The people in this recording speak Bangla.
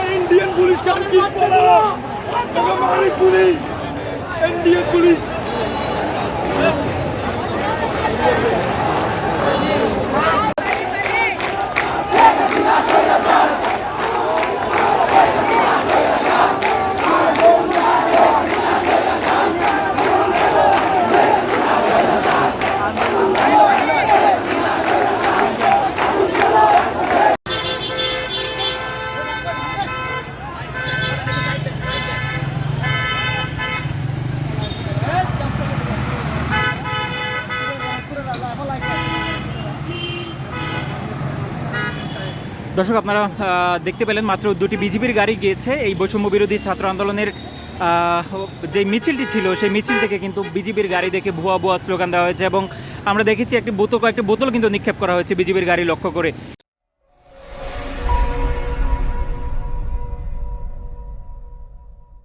इंडियन पुलिस का चुरी इंडियन पुलिस দর্শক আপনারা দেখতে পেলেন মাত্র দুটি বিজেপির গাড়ি গিয়েছে এই বৈষম্য বিরোধী ছাত্র আন্দোলনের যে মিছিলটি ছিল সেই মিছিল থেকে কিন্তু বিজেপির গাড়ি দেখে ভুয়া ভুয়া স্লোগান দেওয়া হয়েছে এবং আমরা দেখেছি কয়েকটি বোতল কিন্তু নিক্ষেপ করা হয়েছে বিজেপির গাড়ি লক্ষ্য করে।